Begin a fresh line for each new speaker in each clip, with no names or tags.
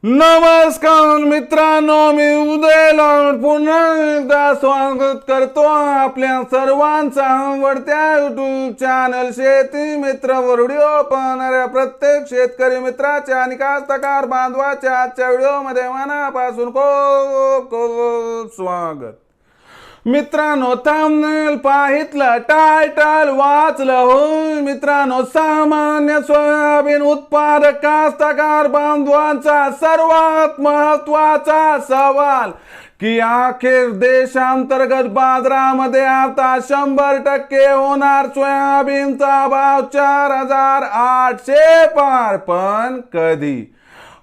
नमस्कार मित्रांनो, मी उदयला पुन्हा एकदा स्वागत करतो आपल्या सर्वांचा आवडत्या युट्यूब चॅनल शेती मित्र वर व्हिडिओ पाहणाऱ्या प्रत्येक शेतकरी मित्राच्या आणि कास्तकार बांधवाच्या आजच्या व्हिडिओमध्ये मनापासून खूप खूप स्वागत। मित्रांनो, थंबनेल पाहितलं, टायटल वाचलं हो मित्रांनो, सामान्य सोयाबीन उत्पादक कास्तकार बांधवांचा सर्वात महत्त्वाचा सवाल की अखेर देशांतर्गत बाजारामध्ये आता 100% होणार सोयाबीनचा भाव 4800 पार, पण कधी?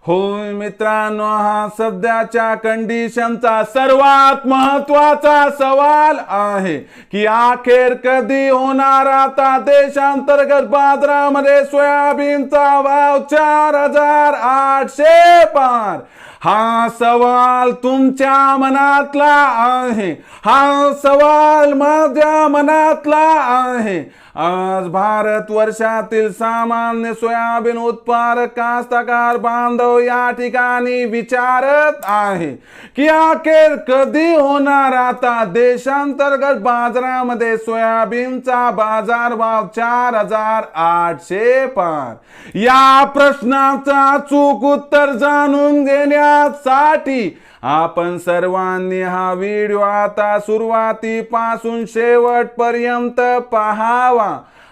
होय मित्रांनो, हा सध्याच्या कंडिशनचा सर्वात महत्त्वाचा सवाल आहे की अखेर कधी होणार आता देशांतर्गत बाजारामध्ये सोयाबीनचा भाव 4800 पार। हा सवाल तुमच्या मनातला आहे, हा सवाल माझ्या मनातला आहे। आज भारतवर्षातील सामान्य सोयाबीन उत्पादक कास्तकार बांधव या ठिकाणी विचारत आहे की अखेर कधी होणार आता देशांतर्गत बाजारामध्ये सोयाबीनचा बाजारभाव 4800 पार। या प्रश्नाचा अचूक उत्तर जाणून घेण्यासाठी आपण सर्वांनी हा व्हिडिओ आता सुरुवातीपासून शेवटपर्यंत पाहावा।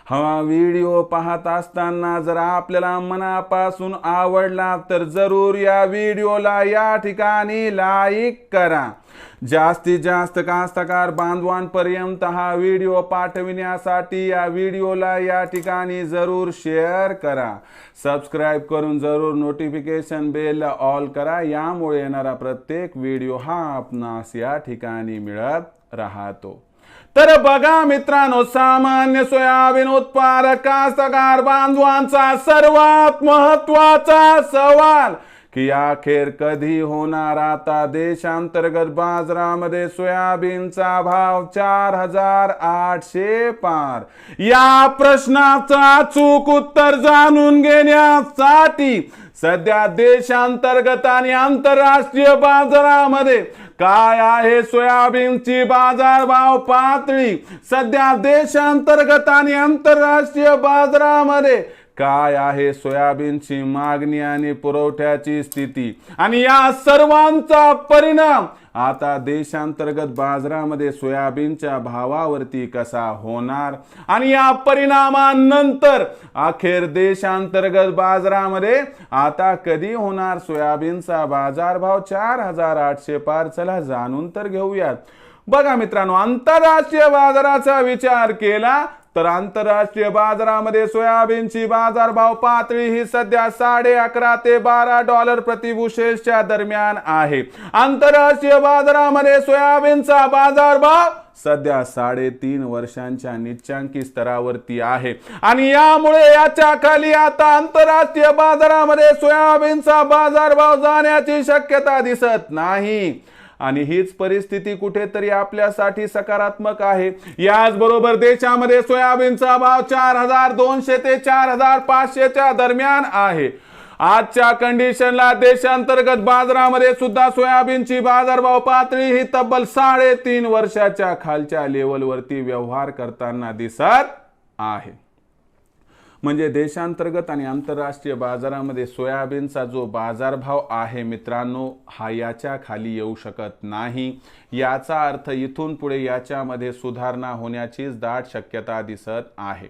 हा व्हिडिओ पाहत असताना जर आपल्याला मनापासून आवडला तर जरूर या व्हिडिओला या ठिकाणी लाईक करा। जास्तीत जास्त कास्तकार बांधवांपर्यंत हा व्हिडिओ पाठविण्यासाठी या व्हिडिओला या ठिकाणी जरूर शेअर करा। सबस्क्राइब करून जरूर नोटिफिकेशन बेल ऑल करा, यामुळे येणारा प्रत्येक व्हिडिओ हा आपणास या ठिकाणी मिळत राहतो। तर बघा मित्रांनो, सामान्य सोयाबीन उत्पादक कास्तकार बांधवांचा सर्वात महत्त्वाचा सवाल की अखेर कधी होणार आता देशांतर्गत बाजारामध्ये सोयाबीनचा भाव 4800 पार। या प्रश्नाचं अचूक उत्तर जाणून घेण्यासाठी सध्या देशांतर्गत आणि आंतरराष्ट्रीय बाजारामध्ये काय आहे सोयाबीनची बाजारभाव पातळी, सध्या देशांतर्गत आणि आंतरराष्ट्रीय बाजारामध्ये काय आहे सोयाबीनची मागणी आणि पुरवठ्याची स्थिती, आणि या सर्वांचा परिणाम आता देशांतर्गत बाजारामध्ये सोयाबीनच्या भावावरती कसा होणार, आणि या परिणामानंतर अखेर देशांतर्गत बाजारामध्ये आता कधी होणार सोयाबीनचा बाजारभाव 4800 पार। चला जाणून तर घेऊयात। बघा मित्रांनो, आंतरराष्ट्रीय बाजाराचा विचार केला तर आंतरराष्ट्रीय बाजारामध्ये सोयाबीनची बाजारभाव पातळी ही सध्या $11.5 ते $12 प्रति बुशेलच्या दरम्यान आहे। आंतरराष्ट्रीय बाजारामध्ये सोयाबीनचा बाजारभाव सध्या 3.5 वर्षांच्या निच्चांकी स्तरावरती आहे, आणि यामुळे याच्या खाली आता आंतरराष्ट्रीय बाजारामध्ये सोयाबीनचा बाजारभाव जाण्याची शक्यता दिसत नाही। आणि हीच परिस्थिती कुठेतरी आपल्यासाठी सकारात्मक आहे। याचबरोबर देशामध्ये सोयाबीनचा भाव 4200 ते 4500 च्या दरम्यान आहे। आजच्या कंडिशनला देशांतर्गत बाजारामध्ये सुद्धा सोयाबीनची बाजारभाव पातळी ही तब्बल 3.5 वर्षाच्या खालच्या लेवलवरती व्यवहार करताना दिसत आहे। म्हणजे देशांतर्गत आणि आंतरराष्ट्रीय बाजारामध्ये सोयाबीनचा जो बाजारभाव आहे मित्रांनो, हा याच्या खाली येऊ शकत नाही। याचा अर्थ इथून पुढे याच्यामध्ये सुधारणा होण्याचीच दाट शक्यता दिसत आहे।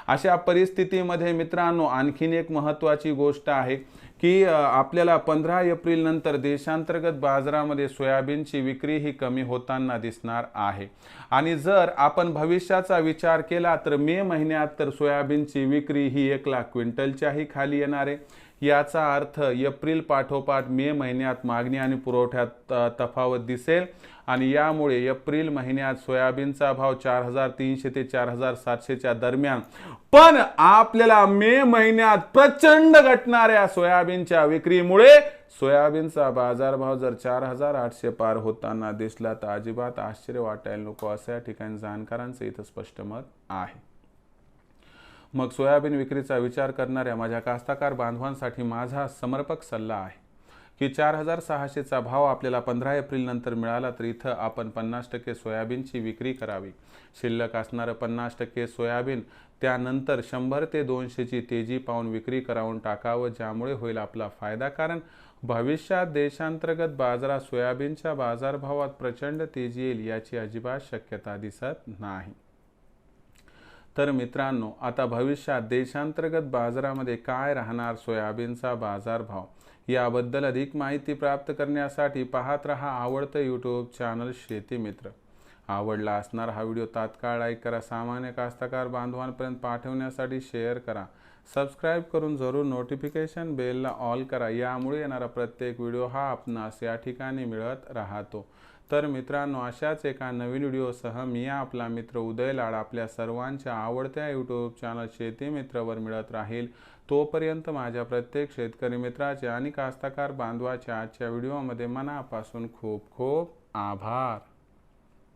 अशा परिस्थितीमध्ये मित्रांनो, आणखीन एक महत्त्वाची गोष्ट आहे की आपल्याला 15 एप्रिल नंतर देशांतर्गत बाजारामध्ये सोयाबीनची विक्री ही कमी होताना दिसणार आहे। आणि जर आपण भविष्याचा विचार केला तर मे महिन्यात तर सोयाबीनची विक्री ही 1 लाख क्विंटलच्याही खाली येणार आहे। याचा अर्थ एप्रिल पाठोपाठ मे महिन्यात मागणी आणि पुरवठ्यात तफावत दिसेल, आणि यामुळे एप्रिल महिन्यात सोयाबीनचा भाव 4300 ते 4700 च्या दरम्यान, पण आपल्याला मे महिन्यात प्रचंड घटणाऱ्या सोयाबीनच्या विक्रीमुळे सोयाबीनचा बाजारभाव जर 4800 पार होताना दिसला तर अजिबात आश्चर्य वाटायला नको, असं या ठिकाणी जाणकारांचं इथं स्पष्ट मत आहे। मग सोयाबीन विक्रीचा विचार करणाऱ्या माझ्या कास्तकार बांधवांसाठी माझा समर्पक सल्ला आहे की 4,600चा भाव आपल्याला 15 एप्रिल नंतर मिळाला तर इथं आपण 50% सोयाबीनची विक्री करावी. शिल्लक असणारं 50% सोयाबीन त्यानंतर 100 ते 200ची तेजी पाहून विक्री करावून टाकावं, ज्यामुळे होईल आपला फायदा. कारण भविष्यात देशांतर्गत बाजारात सोयाबीनच्या बाजारभावात प्रचंड तेजी येईल याची अजिबात शक्यता दिसत नाही. तर मित्रांनो, आता भविष्यात देशांतर्गत बाजारामध्ये काय राहणार सोयाबीनचा बाजारभाव याबद्दल अधिक माहिती प्राप्त करण्यासाठी पाहत रहा आवडतं यूट्यूब चॅनल शेती मित्र. आवडला असणार हा व्हिडिओ तात्काळ लाईक करा, सामान्य कास्तकार बांधवांपर्यंत पाठवण्यासाठी शेअर करा, सबस्क्राईब करून जरूर नोटिफिकेशन बेलला ऑल करा. यामुळे येणारा प्रत्येक व्हिडिओ हा आपणास या ठिकाणी मिळत राहतो. तर मित्रांनो, अशाच एका नवीन व्हिडिओसह मी आपला मित्र उदय लाड आपल्या सर्वांच्या आवडत्या यूट्यूब चॅनल शेती मित्रवर मिळत राहील. तोपर्यंत माझ्या प्रत्येक शेतकरी मित्राचे आणि कास्तकार बांधवाच्या आजच्या व्हिडिओमध्ये मनापासून खूप खूप आभार.